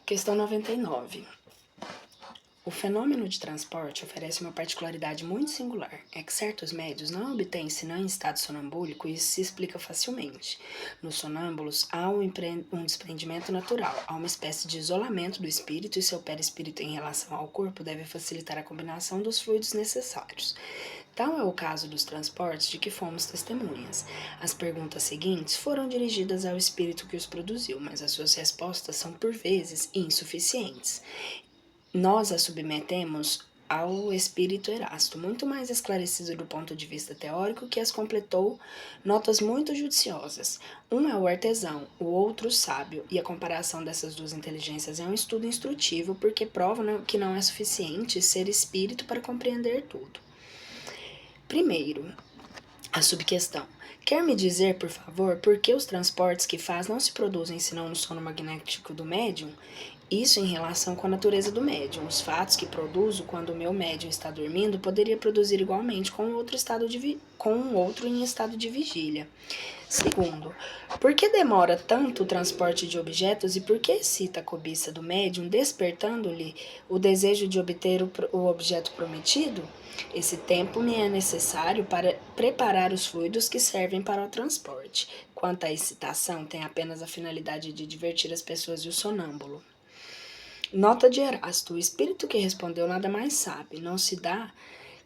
Questão 99. O fenômeno de transporte oferece uma particularidade muito singular. É que certos médios não obtêm senão em estado sonambúlico e isso se explica facilmente. Nos sonâmbulos há um desprendimento natural, há uma espécie de isolamento do espírito e seu perispírito em relação ao corpo deve facilitar a combinação dos fluidos necessários. Tal é o caso dos transportes de que fomos testemunhas. As perguntas seguintes foram dirigidas ao espírito que os produziu, mas as suas respostas são por vezes insuficientes. Nós a submetemos ao espírito Erasto, muito mais esclarecido do ponto de vista teórico, que as completou notas muito judiciosas. Um é o artesão, o outro o sábio, e a comparação dessas duas inteligências é um estudo instrutivo, porque prova que não é suficiente ser espírito para compreender tudo. Primeiro, a subquestão. Quer me dizer, por favor, por que os transportes que faz não se produzem senão no sono magnético do médium? Isso em relação com a natureza do médium. Os fatos que produzo quando o meu médium está dormindo poderia produzir igualmente com um outro em estado de vigília. Segundo, por que demora tanto o transporte de objetos e por que excita a cobiça do médium, despertando-lhe o desejo de obter o objeto prometido? Esse tempo me é necessário para preparar os fluidos que servem para o transporte. Quanto à excitação, tem apenas a finalidade de divertir as pessoas e o sonâmbulo. Nota de Erasto. O espírito que respondeu nada mais sabe, não se dá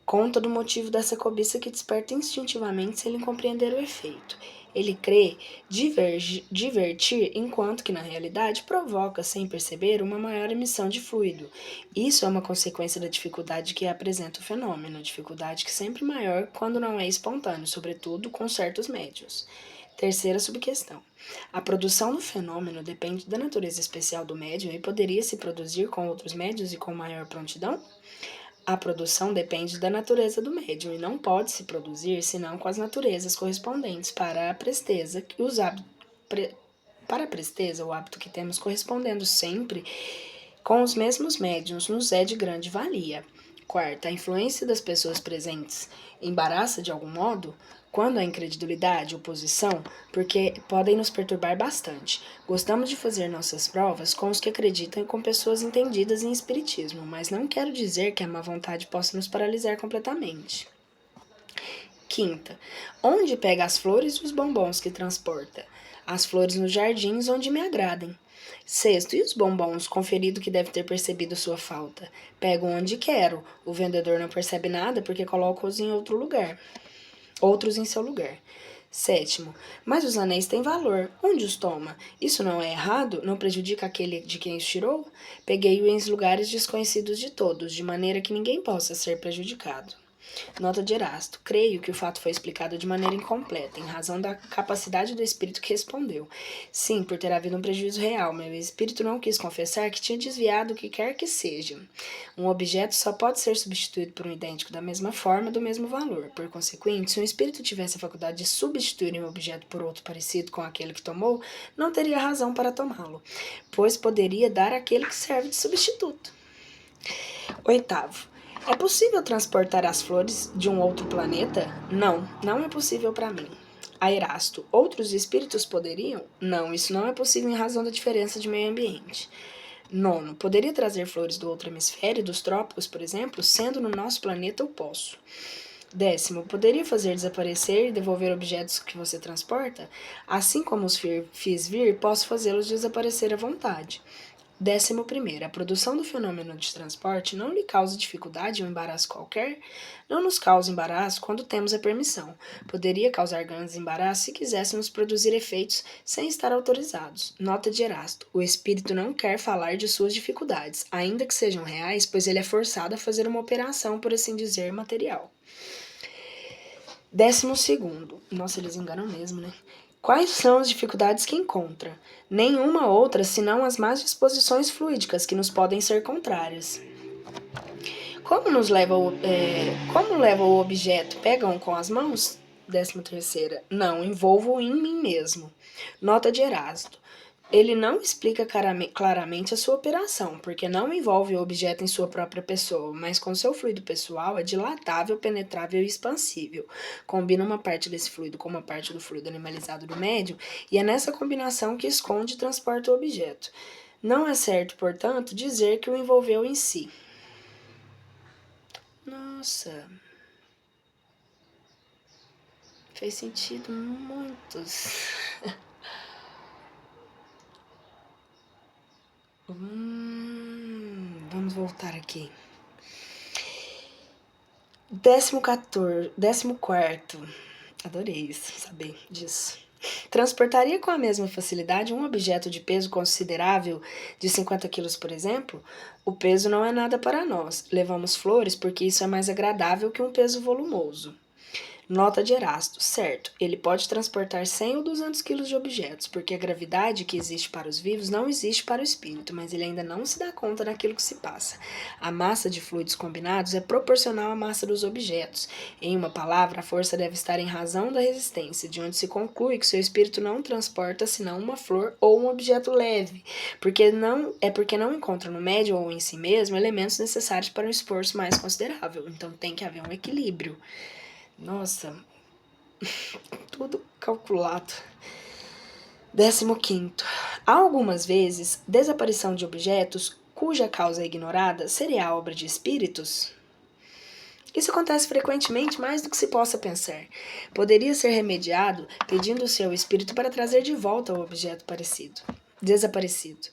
conta do motivo dessa cobiça que desperta instintivamente sem ele compreender o efeito. Ele crê divertir, enquanto que na realidade provoca, sem perceber, uma maior emissão de fluido. Isso é uma consequência da dificuldade que apresenta o fenômeno, dificuldade que sempre maior quando não é espontâneo, sobretudo com certos médios. Terceira subquestão. A produção do fenômeno depende da natureza especial do médium e poderia se produzir com outros médios e com maior prontidão? A produção depende da natureza do médium e não pode se produzir senão com as naturezas correspondentes para a presteza e os hábitos. Para a presteza, o hábito que temos correspondendo sempre com os mesmos médiums nos é de grande valia. Quarta, a influência das pessoas presentes embaraça de algum modo? Quando a incredulidade, oposição, porque podem nos perturbar bastante. Gostamos de fazer nossas provas com os que acreditam e com pessoas entendidas em espiritismo, mas não quero dizer que a má vontade possa nos paralisar completamente. Quinta, onde pega as flores e os bombons que transporta? As flores nos jardins onde me agradem. Sexto, e os bombons, conferido que deve ter percebido sua falta? Pego onde quero. O vendedor não percebe nada porque coloca-os em outros em seu lugar. Sétimo, mas os anéis têm valor. Onde os toma? Isso não é errado? Não prejudica aquele de quem os tirou? Peguei-o em lugares desconhecidos de todos, de maneira que ninguém possa ser prejudicado. Nota de Erasto. Creio que o fato foi explicado de maneira incompleta, em razão da capacidade do espírito que respondeu. Sim, por ter havido um prejuízo real, meu espírito não quis confessar que tinha desviado o que quer que seja. Um objeto só pode ser substituído por um idêntico da mesma forma, do mesmo valor. Por consequente, se um espírito tivesse a faculdade de substituir um objeto por outro parecido com aquele que tomou, não teria razão para tomá-lo, pois poderia dar aquele que serve de substituto. Oitavo. É possível transportar as flores de um outro planeta? Não, não é possível para mim. A Erasto. Outros espíritos poderiam? Não, isso não é possível em razão da diferença de meio ambiente. Nono. Poderia trazer flores do outro hemisfério, dos trópicos, por exemplo? Sendo no nosso planeta, eu posso. Décimo. Poderia fazer desaparecer e devolver objetos que você transporta? Assim como os fiz vir, posso fazê-los desaparecer à vontade. 11º. A produção do fenômeno de transporte não lhe causa dificuldade ou embaraço qualquer? Não nos causa embaraço quando temos a permissão. Poderia causar grandes embaraços se quiséssemos produzir efeitos sem estar autorizados. Nota de Erasto. O espírito não quer falar de suas dificuldades, ainda que sejam reais, pois ele é forçado a fazer uma operação, por assim dizer, material. 12º. Nossa, eles enganam mesmo, né? Quais são as dificuldades que encontra? Nenhuma outra senão as más disposições fluídicas que nos podem ser contrárias. Como leva o objeto? Pegam com as mãos? 13ª. Não, envolvo-o em mim mesmo. Nota de Erasto. Ele não explica claramente a sua operação, porque não envolve o objeto em sua própria pessoa, mas com seu fluido pessoal é dilatável, penetrável e expansível. Combina uma parte desse fluido com uma parte do fluido animalizado do médium, e é nessa combinação que esconde e transporta o objeto. Não é certo, portanto, dizer que o envolveu em si. Nossa, fez sentido muitos. Vamos voltar aqui. 14º. Adorei isso, saber disso. Transportaria com a mesma facilidade um objeto de peso considerável de 50 quilos, por exemplo? O peso não é nada para nós. Levamos flores porque isso é mais agradável que um peso volumoso. Nota de Erasto, certo, ele pode transportar 100 ou 200 quilos de objetos, porque a gravidade que existe para os vivos não existe para o espírito, mas ele ainda não se dá conta daquilo que se passa. A massa de fluidos combinados é proporcional à massa dos objetos. Em uma palavra, a força deve estar em razão da resistência, de onde se conclui que seu espírito não transporta senão uma flor ou um objeto leve, porque não encontra no médio ou em si mesmo elementos necessários para um esforço mais considerável. Então tem que haver um equilíbrio. Nossa, tudo calculado. 15º. Há algumas vezes, desaparição de objetos cuja causa é ignorada seria a obra de espíritos? Isso acontece frequentemente mais do que se possa pensar. Poderia ser remediado pedindo o seu espírito para trazer de volta o objeto desaparecido.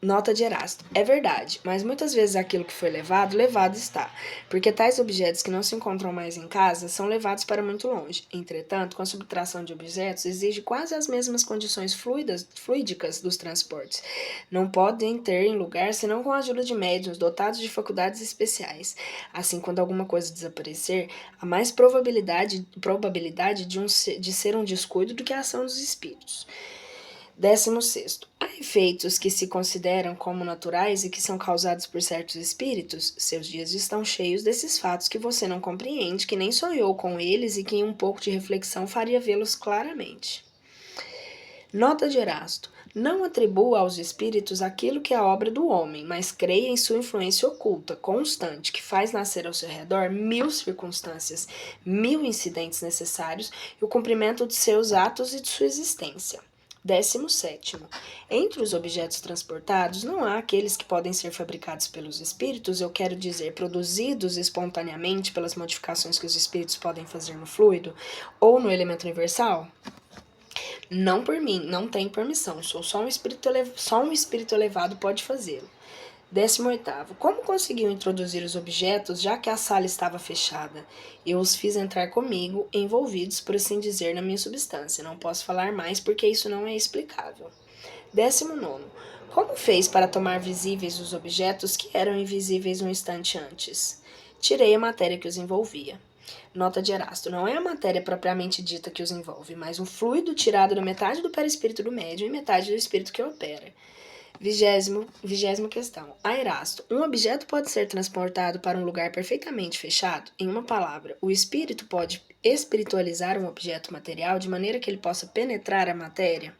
Nota de Erasto. É verdade, mas muitas vezes aquilo que foi levado está, porque tais objetos que não se encontram mais em casa são levados para muito longe. Entretanto, com a subtração de objetos, exige quase as mesmas condições fluídicas dos transportes. Não podem ter em lugar senão com a ajuda de médiuns dotados de faculdades especiais. Assim, quando alguma coisa desaparecer, há mais probabilidade de ser um descuido do que a ação dos espíritos. 16º. Há efeitos que se consideram como naturais e que são causados por certos espíritos? Seus dias estão cheios desses fatos que você não compreende, que nem sonhou com eles e que em um pouco de reflexão faria vê-los claramente. Nota de Erasto. Não atribua aos espíritos aquilo que é obra do homem, mas creia em sua influência oculta, constante, que faz nascer ao seu redor 1000 circunstâncias, 1000 incidentes necessários e o cumprimento de seus atos e de sua existência. 17º. Entre os objetos transportados, não há aqueles que podem ser fabricados pelos espíritos, eu quero dizer, produzidos espontaneamente pelas modificações que os espíritos podem fazer no fluido ou no elemento universal? Não por mim, não tenho permissão, sou só um espírito elevado pode fazê-lo. 18º. Como conseguiu introduzir os objetos, já que a sala estava fechada? Eu os fiz entrar comigo, envolvidos, por assim dizer, na minha substância. Não posso falar mais porque isso não é explicável. 19º. Como fez para tornar visíveis os objetos que eram invisíveis um instante antes? Tirei a matéria que os envolvia. Nota de Erasto. Não é a matéria propriamente dita que os envolve, mas um fluido tirado da metade do perispírito do médium e metade do espírito que opera. 20ª questão. A Erasto. Um objeto pode ser transportado para um lugar perfeitamente fechado? Em uma palavra, o espírito pode espiritualizar um objeto material de maneira que ele possa penetrar a matéria?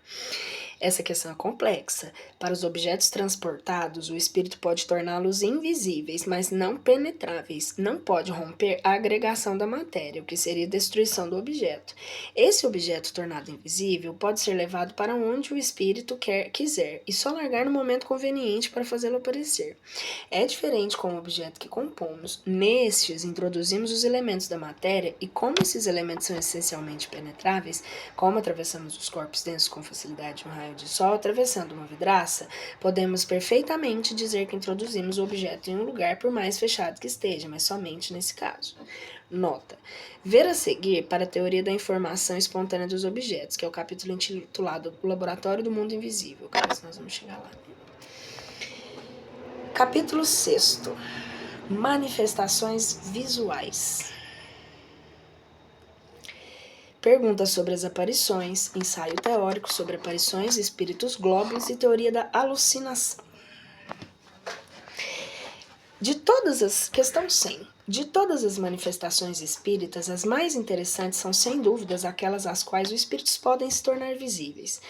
Essa questão é complexa. Para os objetos transportados, o espírito pode torná-los invisíveis, mas não penetráveis. Não pode romper a agregação da matéria, o que seria destruição do objeto. Esse objeto tornado invisível pode ser levado para onde o espírito quiser e só largar no momento conveniente para fazê-lo aparecer. É diferente com o objeto que compomos. Nestes, introduzimos os elementos da matéria e, como esses elementos são essencialmente penetráveis, como atravessamos os corpos densos com facilidade no raio de sol atravessando uma vidraça, podemos perfeitamente dizer que introduzimos o objeto em um lugar por mais fechado que esteja, mas somente nesse caso. Nota. Ver a seguir para a teoria da informação espontânea dos objetos, que é o capítulo intitulado O Laboratório do Mundo Invisível. Cara, nós vamos chegar lá. Capítulo 6. Manifestações visuais. Perguntas sobre as aparições, ensaio teórico sobre aparições, espíritos glóbulos e teoria da alucinação. Questão 100. De todas as manifestações espíritas, as mais interessantes são, sem dúvidas, aquelas às quais os espíritos podem se tornar visíveis.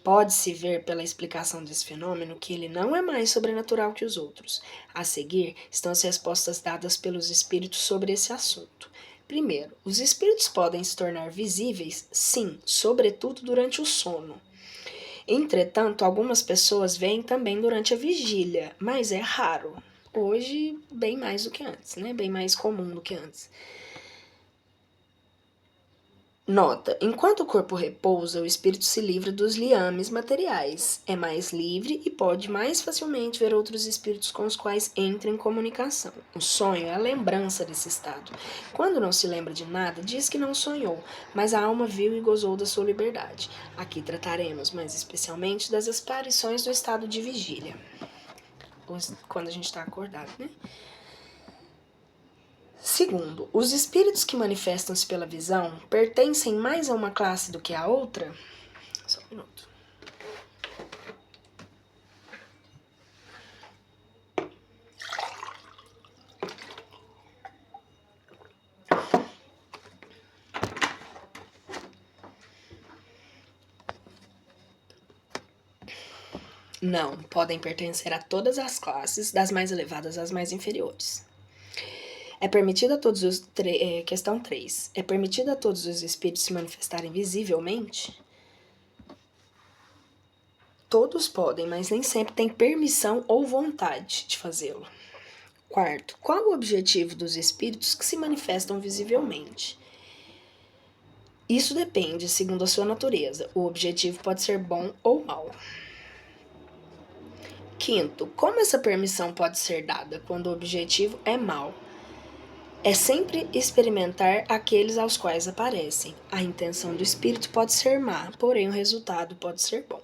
Pode-se ver pela explicação desse fenômeno que ele não é mais sobrenatural que os outros. A seguir, estão as respostas dadas pelos espíritos sobre esse assunto. Primeiro, os espíritos podem se tornar visíveis? Sim, sobretudo durante o sono. Entretanto, algumas pessoas veem também durante a vigília, mas é raro. Hoje, bem mais do que antes, né? Bem mais comum do que antes. Nota: enquanto o corpo repousa, o espírito se livra dos liames materiais, é mais livre e pode mais facilmente ver outros espíritos com os quais entra em comunicação. O sonho é a lembrança desse estado. Quando não se lembra de nada, diz que não sonhou, mas a alma viu e gozou da sua liberdade. Aqui trataremos mais especialmente das aparições do estado de vigília, quando a gente está acordado, né? Segundo, os espíritos que manifestam-se pela visão pertencem mais a uma classe do que a outra? Só um minuto. Não, podem pertencer a todas as classes, das mais elevadas às mais inferiores. É permitido a todos os... questão 3. É permitido a todos os espíritos se manifestarem visivelmente? Todos podem, mas nem sempre têm permissão ou vontade de fazê-lo. Quarto, qual o objetivo dos espíritos que se manifestam visivelmente? Isso depende, segundo a sua natureza. O objetivo pode ser bom ou mau. Quinto, como essa permissão pode ser dada quando o objetivo é mau? É sempre experimentar aqueles aos quais aparecem. A intenção do espírito pode ser má, porém o resultado pode ser bom.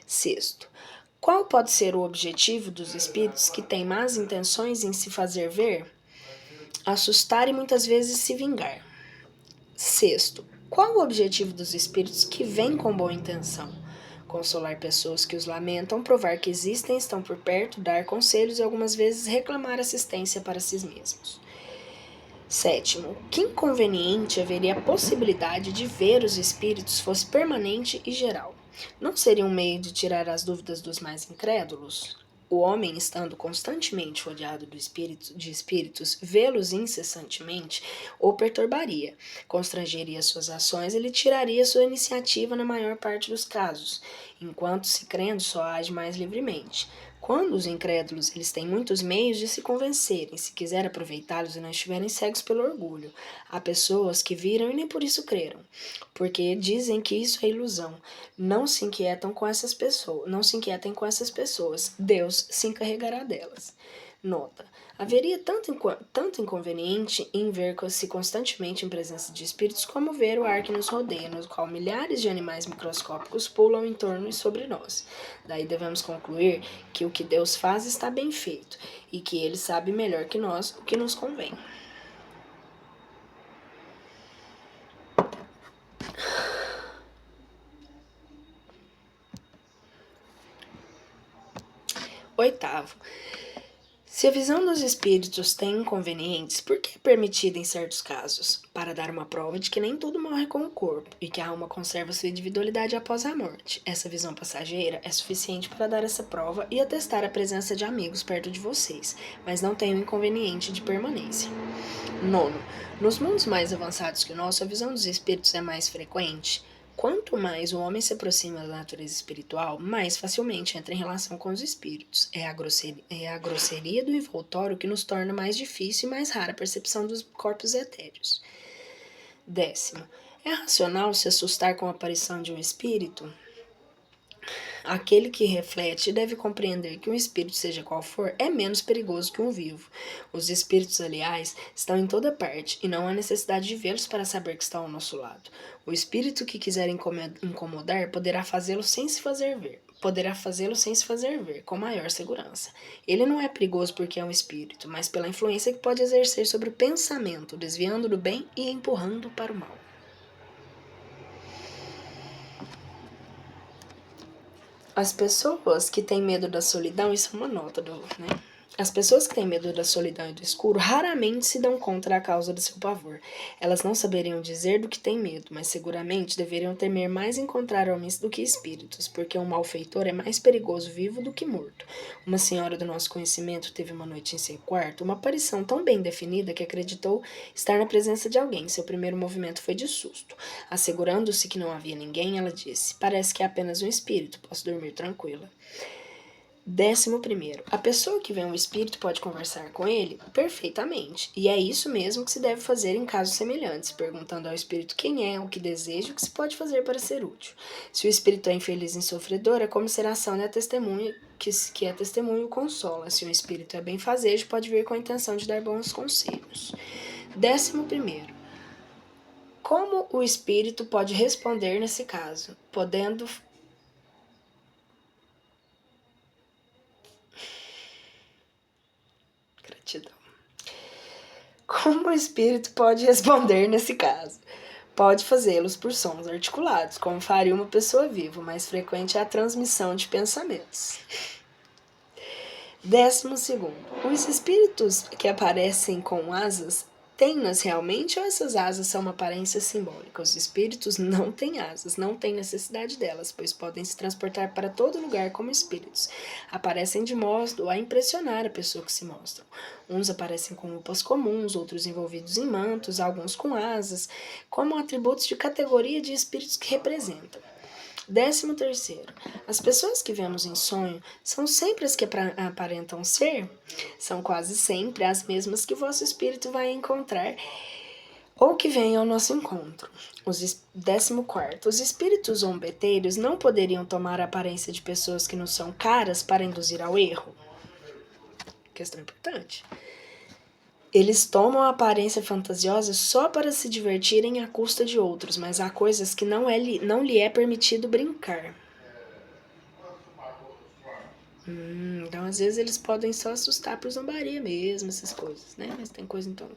Sexto, qual pode ser o objetivo dos espíritos que têm más intenções em se fazer ver? Assustar e muitas vezes se vingar. Sexto, qual o objetivo dos espíritos que vêm com boa intenção? Consolar pessoas que os lamentam, provar que existem, estão por perto, dar conselhos e algumas vezes reclamar assistência para si mesmos. Sétimo, que inconveniente haveria a possibilidade de ver os espíritos fosse permanente e geral? Não seria um meio de tirar as dúvidas dos mais incrédulos? O homem, estando constantemente rodeado de espíritos, vê-los incessantemente o perturbaria, constrangeria suas ações e lhe tiraria sua iniciativa na maior parte dos casos, enquanto se crendo só age mais livremente. Quando os incrédulos eles têm muitos meios de se convencerem, se quiser aproveitá-los e não estiverem cegos pelo orgulho. Há pessoas que viram e nem por isso creram, porque dizem que isso é ilusão. Não se inquietem com essas pessoas. Deus se encarregará delas. Nota: haveria tanto inconveniente em ver-se constantemente em presença de espíritos como ver o ar que nos rodeia, no qual milhares de animais microscópicos pulam em torno e sobre nós. Daí devemos concluir que o que Deus faz está bem feito e que Ele sabe melhor que nós o que nos convém. Oitavo, se a visão dos espíritos tem inconvenientes, por que é permitida em certos casos? Para dar uma prova de que nem tudo morre com o corpo e que a alma conserva sua individualidade após a morte. Essa visão passageira é suficiente para dar essa prova e atestar a presença de amigos perto de vocês, mas não tem um inconveniente de permanência. Nono, nos mundos mais avançados que o nosso, a visão dos espíritos é mais frequente. Quanto mais o homem se aproxima da natureza espiritual, mais facilmente entra em relação com os espíritos. É a grosseria do envoltório que nos torna mais difícil e mais rara a percepção dos corpos etéreos. Décimo, é racional se assustar com a aparição de um espírito? Aquele que reflete deve compreender que um espírito, seja qual for, é menos perigoso que um vivo. Os espíritos, aliás, estão em toda parte e não há necessidade de vê-los para saber que estão ao nosso lado. O espírito que quiser incomodar poderá fazê-lo sem se fazer ver. Com maior segurança. Ele não é perigoso porque é um espírito, mas pela influência que pode exercer sobre o pensamento, desviando do bem e empurrando para o mal. As pessoas que têm medo da solidão, isso é uma nota As pessoas que têm medo da solidão e do escuro raramente se dão conta da causa do seu pavor. Elas não saberiam dizer do que têm medo, mas seguramente deveriam temer mais encontrar homens do que espíritos, porque um malfeitor é mais perigoso vivo do que morto. Uma senhora do nosso conhecimento teve uma noite em seu quarto uma aparição tão bem definida que acreditou estar na presença de alguém. Seu primeiro movimento foi de susto. Assegurando-se que não havia ninguém, ela disse: "Parece que é apenas um espírito, posso dormir tranquila." 11º. A pessoa que vê um espírito pode conversar com ele? Perfeitamente. E é isso mesmo que se deve fazer em casos semelhantes, perguntando ao espírito quem é, o que deseja e o que se pode fazer para ser útil. Se o espírito é infeliz e sofredor, a comiseração é a testemunha que é testemunho consola. Se o espírito é benfazejo, pode vir com a intenção de dar bons conselhos. 11º. Como o espírito pode responder nesse caso? Gratidão. Como o espírito pode responder nesse caso? Pode fazê-los por sons articulados, como faria uma pessoa viva. O mais frequente é a transmissão de pensamentos. 12º. Os espíritos que aparecem com asas têm-nas realmente ou essas asas são uma aparência simbólica? Os espíritos não têm asas, não têm necessidade delas, pois podem se transportar para todo lugar como espíritos. Aparecem de modo a impressionar a pessoa que se mostram. Uns aparecem com roupas comuns, outros envolvidos em mantos, alguns com asas, como atributos de categoria de espíritos que representam. 13º. As pessoas que vemos em sonho são sempre as que aparentam ser? São quase sempre as mesmas que o vosso espírito vai encontrar ou que vêm ao nosso encontro. 14º. Os espíritos zombeteiros não poderiam tomar a aparência de pessoas que não são caras para induzir ao erro? Questão importante. Eles tomam a aparência fantasiosa só para se divertirem à custa de outros, mas há coisas que não lhe é permitido brincar. Então, às vezes, eles podem só assustar por zombaria mesmo, essas coisas, né? Mas tem coisa, então...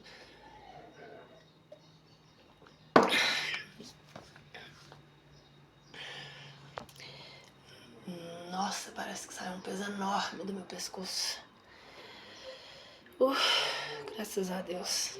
Nossa, parece que saiu um peso enorme do meu pescoço. Graças a Deus.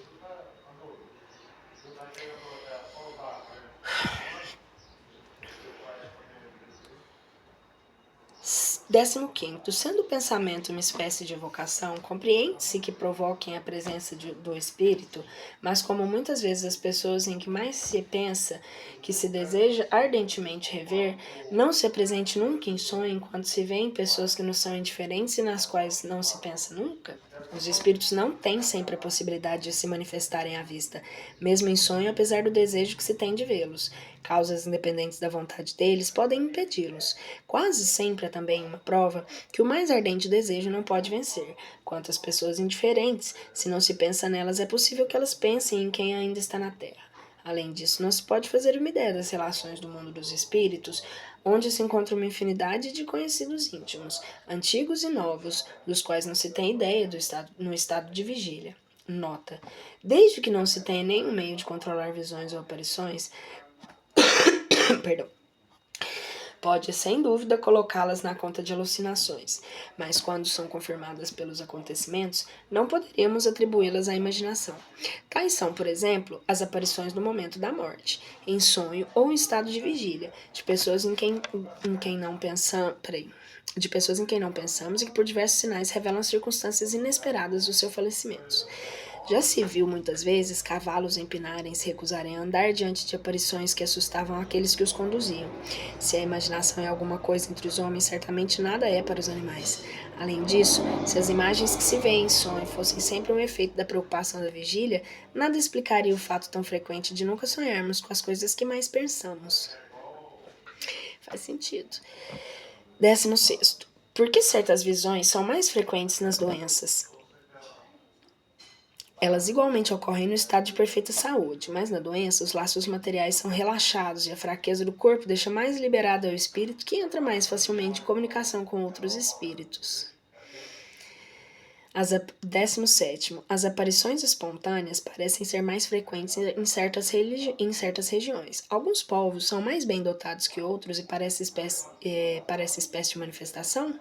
15º. Sendo o pensamento uma espécie de evocação, compreende-se que provoquem a presença do espírito, mas como muitas vezes as pessoas em que mais se pensa, que se deseja ardentemente rever, não se apresente nunca em sonho, enquanto se vê em pessoas que nos são indiferentes e nas quais não se pensa nunca? Os espíritos não têm sempre a possibilidade de se manifestarem à vista, mesmo em sonho, apesar do desejo que se tem de vê-los. Causas independentes da vontade deles podem impedi-los. Quase sempre há também uma prova que o mais ardente desejo não pode vencer. Quanto às pessoas indiferentes, se não se pensa nelas, é possível que elas pensem em quem ainda está na Terra. Além disso, não se pode fazer uma ideia das relações do mundo dos espíritos, onde se encontra uma infinidade de conhecidos íntimos, antigos e novos, dos quais não se tem ideia no estado de vigília. Nota: desde que não se tenha nenhum meio de controlar visões ou aparições, perdão, pode, sem dúvida, colocá-las na conta de alucinações, mas quando são confirmadas pelos acontecimentos, não poderíamos atribuí-las à imaginação. Tais são, por exemplo, as aparições no momento da morte, em sonho ou em estado de vigília, de pessoas em quem não pensamos e que por diversos sinais revelam circunstâncias inesperadas do seu falecimento. Já se viu muitas vezes cavalos empinarem, se recusarem a andar diante de aparições que assustavam aqueles que os conduziam. Se a imaginação é alguma coisa entre os homens, certamente nada é para os animais. Além disso, se as imagens que se vêem em sonho fossem sempre um efeito da preocupação da vigília, nada explicaria o fato tão frequente de nunca sonharmos com as coisas que mais pensamos. Faz sentido. 16º. Por que certas visões são mais frequentes nas doenças? Elas igualmente ocorrem no estado de perfeita saúde, mas na doença os laços materiais são relaxados e a fraqueza do corpo deixa mais liberado ao espírito, que entra mais facilmente em comunicação com outros espíritos. 17º. As aparições espontâneas parecem ser mais frequentes em certas regiões. Alguns povos são mais bem dotados que outros e para essa espécie de manifestação,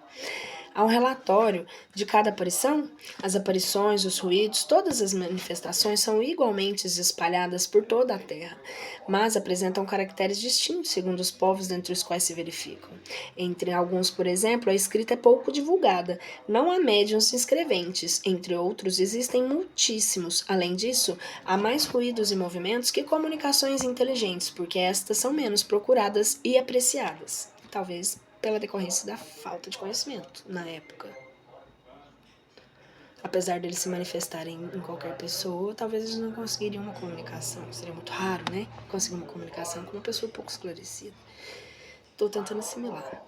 Há um relatório de cada aparição? As aparições, os ruídos, todas as manifestações são igualmente espalhadas por toda a Terra, mas apresentam caracteres distintos segundo os povos entre os quais se verificam. Entre alguns, por exemplo, a escrita é pouco divulgada, não há médiuns escreventes, entre outros existem muitíssimos. Além disso, há mais ruídos e movimentos que comunicações inteligentes, porque estas são menos procuradas e apreciadas. Talvez pela decorrência da falta de conhecimento na época. Apesar deles se manifestarem em qualquer pessoa, talvez eles não conseguiriam uma comunicação. Seria muito raro, né? Conseguir uma comunicação com uma pessoa pouco esclarecida. Estou tentando assimilar.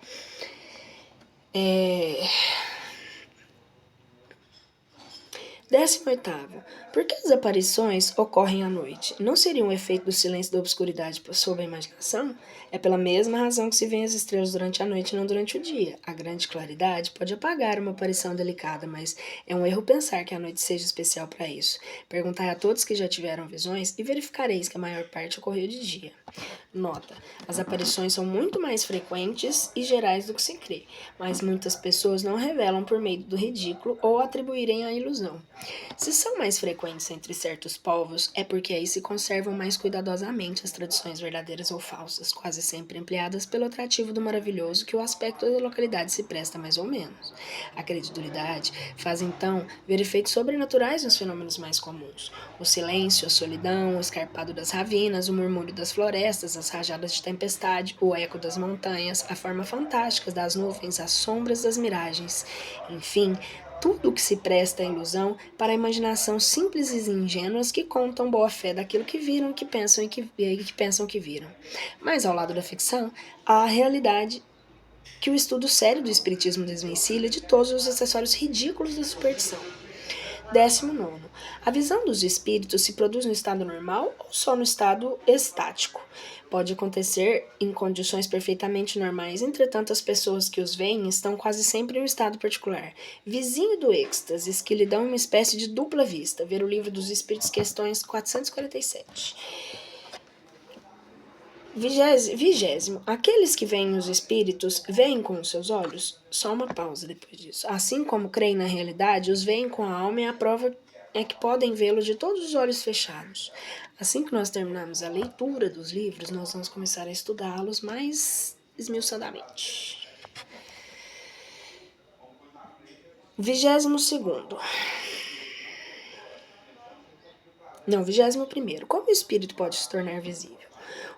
18º. Por que as aparições ocorrem à noite? Não seria um efeito do silêncio da obscuridade sob a imaginação? É pela mesma razão que se vêem as estrelas durante a noite e não durante o dia. A grande claridade pode apagar uma aparição delicada, mas é um erro pensar que a noite seja especial para isso. Perguntai a todos que já tiveram visões e verificareis que a maior parte ocorreu de dia. Nota: as aparições são muito mais frequentes e gerais do que se crê, mas muitas pessoas não revelam por meio do ridículo ou atribuírem à ilusão. Se são mais frequentes entre certos povos, é porque aí se conservam mais cuidadosamente as tradições verdadeiras ou falsas, quase sempre ampliadas pelo atrativo do maravilhoso que o aspecto da localidade se presta mais ou menos. A credulidade faz então ver efeitos sobrenaturais nos fenômenos mais comuns. O silêncio, a solidão, o escarpado das ravinas, o murmúrio das florestas, as rajadas de tempestade, o eco das montanhas, a forma fantástica das nuvens, as sombras das miragens. Enfim, tudo o que se presta à ilusão para a imaginação simples e ingênuas que contam boa fé daquilo que viram que pensam que viram. Mas ao lado da ficção, há a realidade que o estudo sério do espiritismo desvencilha de todos os acessórios ridículos da superstição. 19º. A visão dos espíritos se produz no estado normal ou só no estado estático? Pode acontecer em condições perfeitamente normais, entretanto as pessoas que os veem estão quase sempre em um estado particular, vizinho do êxtase, que lhe dão uma espécie de dupla vista. Ver o Livro dos Espíritos, questões 447. 20º. Aqueles que veem os espíritos, veem com os seus olhos? Só uma pausa depois disso. Assim como creem na realidade, os veem com a alma e a prova é que podem vê-lo de todos os olhos fechados. Assim que nós terminarmos a leitura dos livros, nós vamos começar a estudá-los mais esmiuçadamente. 22º. Não, 21º. Como o espírito pode se tornar visível?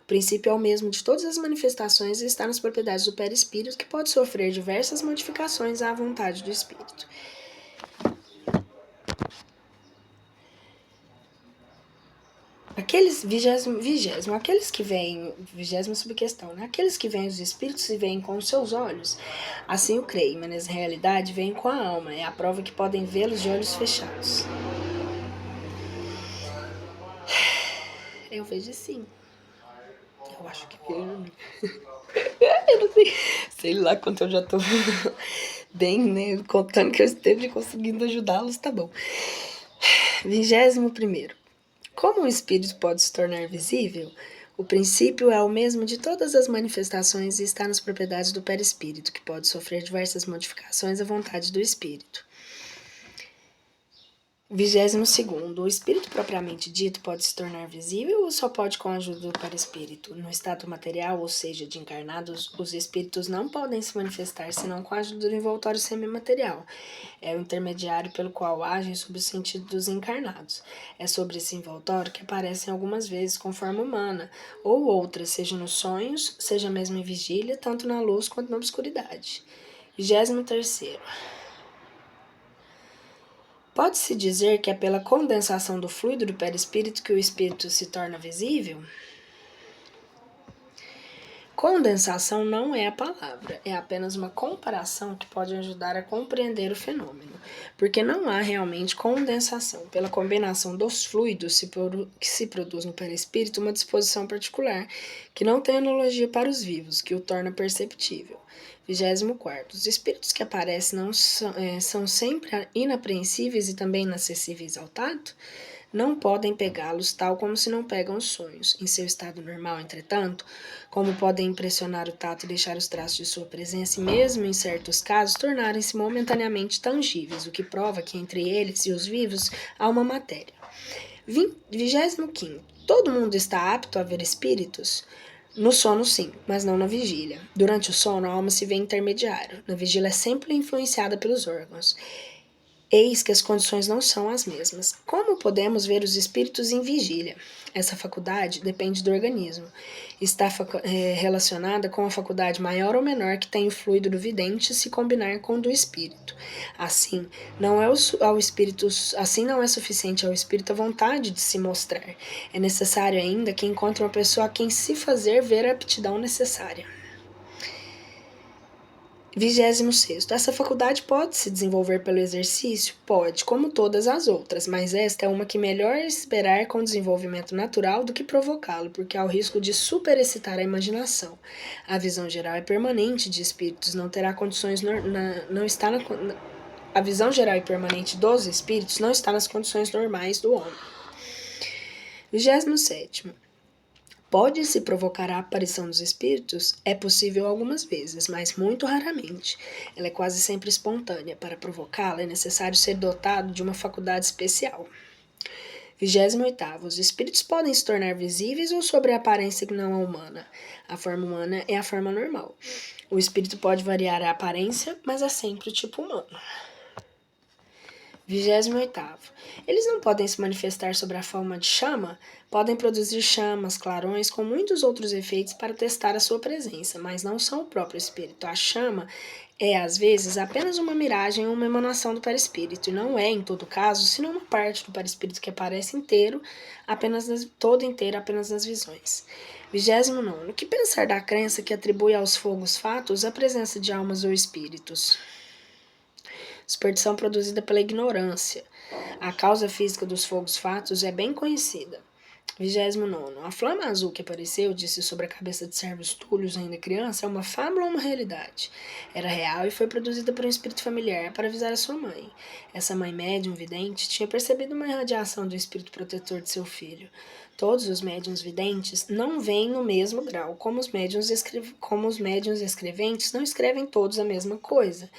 O princípio é o mesmo de todas as manifestações e está nas propriedades do perispírito, que pode sofrer diversas modificações à vontade do espírito. Aqueles que veem, 20ª subquestão, né? Aqueles que veem os espíritos se veem com os seus olhos, assim o creem, mas na realidade veem com a alma, é a prova que podem vê-los de olhos fechados. Eu vejo sim. Eu acho que vejo. Eu não sei lá quanto eu já tô bem, né? Contando que eu esteja conseguindo ajudá-los, tá bom. 21º. Como o espírito pode se tornar visível? O princípio é o mesmo de todas as manifestações e está nas propriedades do perispírito, que pode sofrer diversas modificações à vontade do espírito. 22º. O espírito propriamente dito pode se tornar visível ou só pode com a ajuda do perispírito? No estado material, ou seja, de encarnados, os espíritos não podem se manifestar senão com a ajuda do envoltório semimaterial. É o intermediário pelo qual agem sob o sentido dos encarnados. É sobre esse envoltório que aparecem algumas vezes com forma humana, ou outras, seja nos sonhos, seja mesmo em vigília, tanto na luz quanto na obscuridade. 23º. Pode-se dizer que é pela condensação do fluido do perispírito que o espírito se torna visível? Condensação não é a palavra, é apenas uma comparação que pode ajudar a compreender o fenômeno, porque não há realmente condensação. Pela combinação dos fluidos que se produz no perispírito uma disposição particular, que não tem analogia para os vivos, que o torna perceptível. 24º. Os espíritos que aparecem não são sempre inapreensíveis e também inacessíveis ao tato? não podem pegá-los tal como se não pegam os sonhos. Em seu estado normal, entretanto, como podem impressionar o tato e deixar os traços de sua presença e mesmo, em certos casos, tornarem-se momentaneamente tangíveis, o que prova que entre eles e os vivos há uma matéria. 25. Todo mundo está apto a ver espíritos? No sono, sim, mas não na vigília. Durante o sono, a alma se vê intermediário. Na vigília, é sempre influenciada pelos órgãos. Eis que as condições não são as mesmas. Como podemos ver os espíritos em vigília? Essa faculdade depende do organismo. Está relacionada com a faculdade maior ou menor que tem o fluido do vidente se combinar com o do espírito. Assim, não é suficiente ao espírito a vontade de se mostrar. É necessário ainda que encontre uma pessoa a quem se fazer ver a aptidão necessária. 26. Essa faculdade pode se desenvolver pelo exercício? Pode, como todas as outras, mas esta é uma que melhor esperar com desenvolvimento natural do que provocá-lo, porque há o risco de superexcitar a imaginação. A visão geral é permanente de espíritos não terá condições a visão geral e permanente dos espíritos não está nas condições normais do homem. 27. Pode-se provocar a aparição dos espíritos? É possível algumas vezes, mas muito raramente. Ela é quase sempre espontânea. Para provocá-la, é necessário ser dotado de uma faculdade especial. 28. Os espíritos podem se tornar visíveis ou sobre a aparência que não é humana? A forma humana é a forma normal. O espírito pode variar a aparência, mas é sempre o tipo humano. 28. Eles não podem se manifestar sob a forma de chama? Podem produzir chamas, clarões, com muitos outros efeitos para testar a sua presença, mas não são o próprio espírito. A chama é, às vezes, apenas uma miragem ou uma emanação do perispírito, e não é, em todo caso, senão uma parte do perispírito que aparece todo inteiro apenas nas visões. 29. O que pensar da crença que atribui aos fogos fatos a presença de almas ou espíritos? Superstição produzida pela ignorância. A causa física dos fogos fatos é bem conhecida. 29. A flama azul que apareceu, disse sobre a cabeça de Servus Túlios ainda criança, é uma fábula ou uma realidade? Era real e foi produzida por um espírito familiar para avisar a sua mãe. Essa mãe médium vidente tinha percebido uma irradiação do espírito protetor de seu filho. Todos os médiuns videntes não veem no mesmo grau, como os médiuns escreventes não escrevem todos a mesma coisa.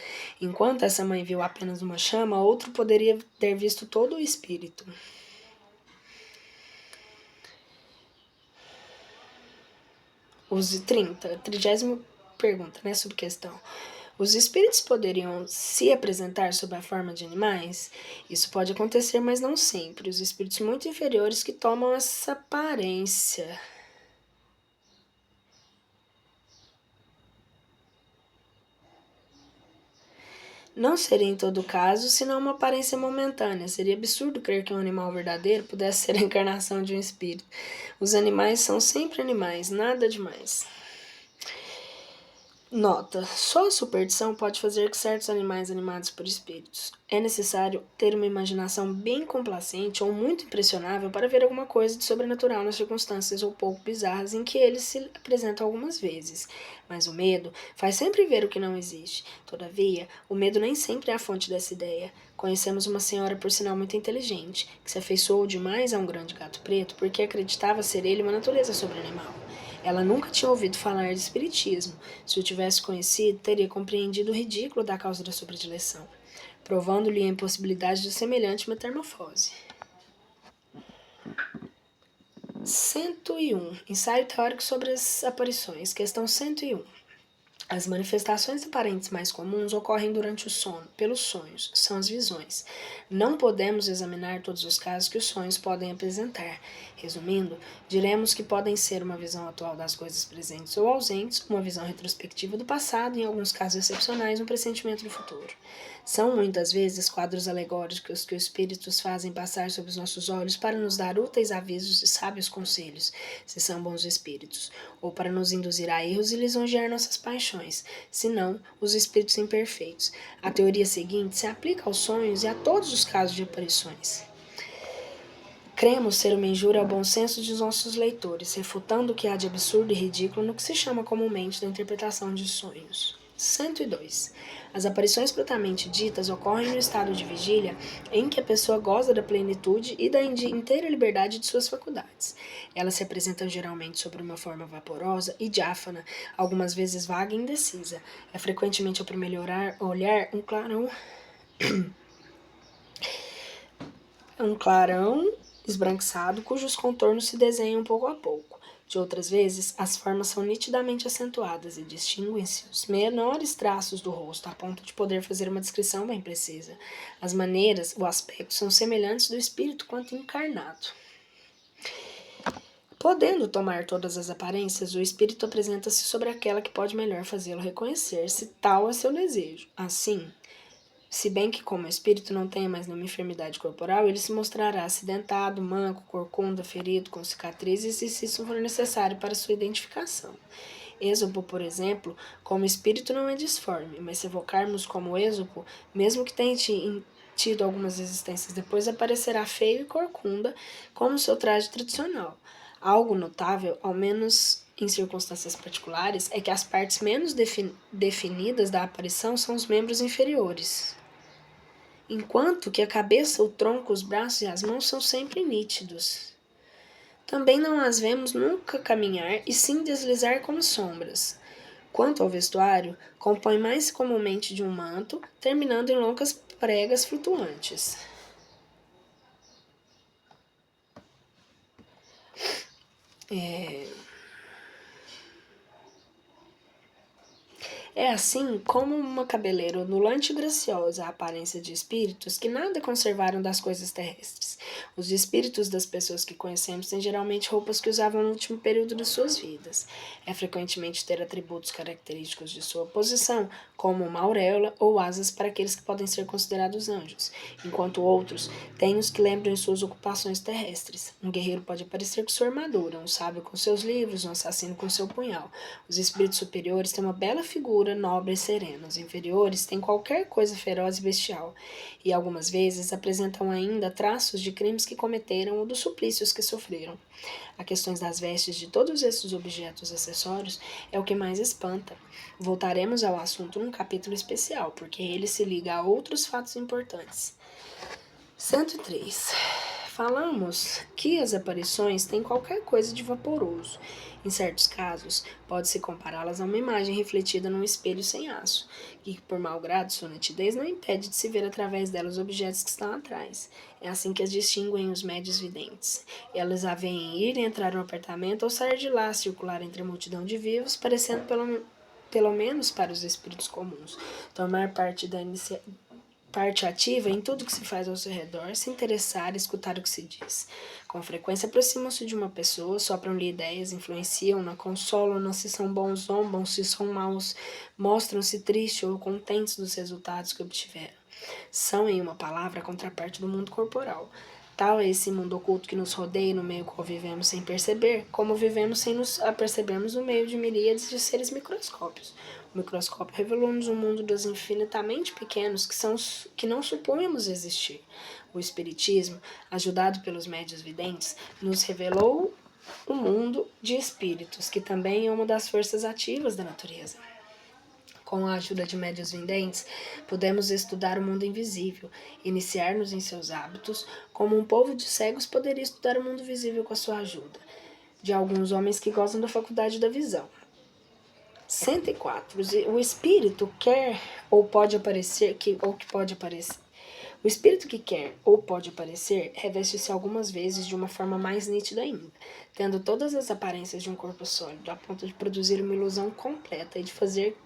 Enquanto essa mãe viu apenas uma chama, outro poderia ter visto todo o espírito. Os 30ª pergunta, sobre questão. Os espíritos poderiam se apresentar sob a forma de animais? Isso pode acontecer, mas não sempre. Os espíritos muito inferiores que tomam essa aparência. Não seria em todo caso, senão uma aparência momentânea. Seria absurdo crer que um animal verdadeiro pudesse ser a encarnação de um espírito. Os animais são sempre animais, nada demais. Nota: só a superstição pode fazer que certos animais animados por espíritos. É necessário ter uma imaginação bem complacente ou muito impressionável para ver alguma coisa de sobrenatural nas circunstâncias ou pouco bizarras em que eles se apresentam algumas vezes. Mas o medo faz sempre ver o que não existe. Todavia, o medo nem sempre é a fonte dessa ideia. Conhecemos uma senhora, por sinal muito inteligente, que se afeiçoou demais a um grande gato preto porque acreditava ser ele uma natureza sobrenatural. Ela nunca tinha ouvido falar de espiritismo. Se o tivesse conhecido, teria compreendido o ridículo da causa da sua predileção, provando-lhe a impossibilidade de semelhante metamorfose. 101. Ensaio teórico sobre as aparições. Questão 101. As manifestações aparentes mais comuns ocorrem durante o sono, pelos sonhos, são as visões. Não podemos examinar todos os casos que os sonhos podem apresentar. Resumindo, diremos que podem ser uma visão atual das coisas presentes ou ausentes, uma visão retrospectiva do passado e, em alguns casos excepcionais, um pressentimento do futuro. São muitas vezes quadros alegóricos que os espíritos fazem passar sob os nossos olhos para nos dar úteis avisos e sábios conselhos, se são bons espíritos, ou para nos induzir a erros e lisonjear nossas paixões, se não, os espíritos imperfeitos. A teoria seguinte se aplica aos sonhos e a todos os casos de aparições. Cremos ser uma injúria ao bom senso de nossos leitores, refutando o que há de absurdo e ridículo no que se chama comumente da interpretação de sonhos. 102. As aparições propriamente ditas ocorrem no estado de vigília em que a pessoa goza da plenitude e da inteira liberdade de suas faculdades. Elas se apresentam geralmente sob uma forma vaporosa e diáfana, algumas vezes vaga e indecisa. É frequentemente ao primeiro olhar um clarão esbranquiçado cujos contornos se desenham pouco a pouco. De outras vezes, as formas são nitidamente acentuadas e distinguem-se os menores traços do rosto, a ponto de poder fazer uma descrição bem precisa. As maneiras, o aspecto são semelhantes do espírito quanto encarnado. Podendo tomar todas as aparências, o espírito apresenta-se sobre aquela que pode melhor fazê-lo reconhecer, se tal é seu desejo. Assim, se bem que como o espírito não tenha mais nenhuma enfermidade corporal, ele se mostrará acidentado, manco, corcunda, ferido, com cicatrizes, e se isso for necessário para sua identificação. Êxopo, por exemplo, como espírito não é disforme, mas se evocarmos como Êxopo, mesmo que tenha tido algumas existências depois, aparecerá feio e corcunda, como seu traje tradicional. Algo notável, ao menos em circunstâncias particulares, é que as partes menos definidas da aparição são os membros inferiores, enquanto que a cabeça, o tronco, os braços e as mãos são sempre nítidos. Também não as vemos nunca caminhar e sim deslizar como sombras. Quanto ao vestuário, compõe mais comumente de um manto, terminando em longas pregas flutuantes. É assim como uma cabeleira ondulante e graciosa, a aparência de espíritos que nada conservaram das coisas terrestres. Os espíritos das pessoas que conhecemos têm geralmente roupas que usavam no último período de suas vidas. É frequentemente ter atributos característicos de sua posição, como uma auréola ou asas para aqueles que podem ser considerados anjos, enquanto outros têm os que lembram de suas ocupações terrestres. Um guerreiro pode aparecer com sua armadura, um sábio com seus livros, um assassino com seu punhal. Os espíritos superiores têm uma bela figura, nobre e serena. Os inferiores têm qualquer coisa feroz e bestial, e algumas vezes apresentam ainda traços de crimes que cometeram ou dos suplícios que sofreram. A questão das vestes de todos esses objetos acessórios é o que mais espanta. Voltaremos ao assunto num capítulo especial, porque ele se liga a outros fatos importantes. 103. Falamos que as aparições têm qualquer coisa de vaporoso. Em certos casos, pode-se compará-las a uma imagem refletida num espelho sem aço, que, por mau grado, sua nitidez não impede de se ver através dela os objetos que estão atrás. É assim que as distinguem os médios videntes. Elas a veem ir e entrar no apartamento ou sair de lá, circular entre a multidão de vivos, parecendo pelo menos para os espíritos comuns, tomar parte ativa em tudo que se faz ao seu redor, se interessar e escutar o que se diz. Com frequência aproximam-se de uma pessoa, sopram-lhe ideias, influenciam-na, consolam-na se são bons, zombam se são maus, mostram-se tristes ou contentes dos resultados que obtiveram. São, em uma palavra, a contraparte do mundo corporal. Tal é esse mundo oculto que nos rodeia, no meio qual vivemos sem perceber, como vivemos sem nos apercebermos no meio de miríades de seres microscópios. O microscópio revelou-nos um mundo dos infinitamente pequenos que não supunhamos existir. O Espiritismo, ajudado pelos médios videntes, nos revelou um mundo de espíritos, que também é uma das forças ativas da natureza. Com a ajuda de médios videntes, podemos estudar o mundo invisível, iniciar-nos em seus hábitos, como um povo de cegos poderia estudar o mundo visível com a sua ajuda, de alguns homens que gozam da faculdade da visão. 104. O espírito quer ou pode aparecer, O espírito que quer ou pode aparecer reveste-se algumas vezes de uma forma mais nítida ainda, tendo todas as aparências de um corpo sólido, a ponto de produzir uma ilusão completa e de fazer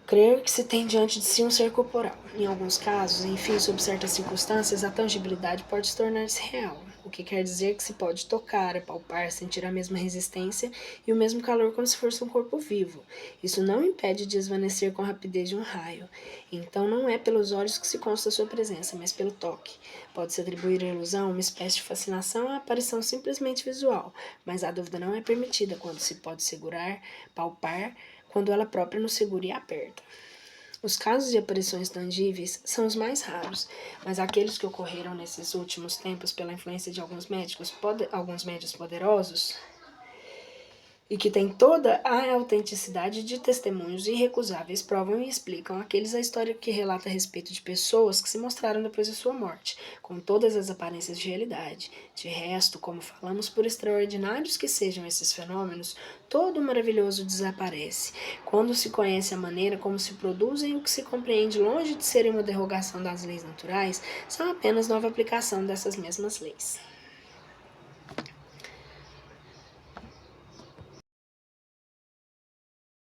crer que se tem diante de si um ser corporal. Em alguns casos, enfim, sob certas circunstâncias, a tangibilidade pode tornar-se real, o que quer dizer que se pode tocar, apalpar, sentir a mesma resistência e o mesmo calor como se fosse um corpo vivo. Isso não impede de desvanecer com a rapidez de um raio. Então não é pelos olhos que se consta sua presença, mas pelo toque. Pode-se atribuir à ilusão uma espécie de fascinação à aparição simplesmente visual, mas a dúvida não é permitida quando se pode segurar, palpar, quando ela própria nos segura e aperta. Os casos de aparições tangíveis são os mais raros, mas aqueles que ocorreram nesses últimos tempos pela influência de alguns médios poderosos e que tem toda a autenticidade de testemunhos irrecusáveis, provam e explicam aqueles a história que relata a respeito de pessoas que se mostraram depois de sua morte, com todas as aparências de realidade. De resto, como falamos, por extraordinários que sejam esses fenômenos, todo o maravilhoso desaparece, quando se conhece a maneira como se produzem o que se compreende longe de serem uma derrogação das leis naturais, são apenas nova aplicação dessas mesmas leis.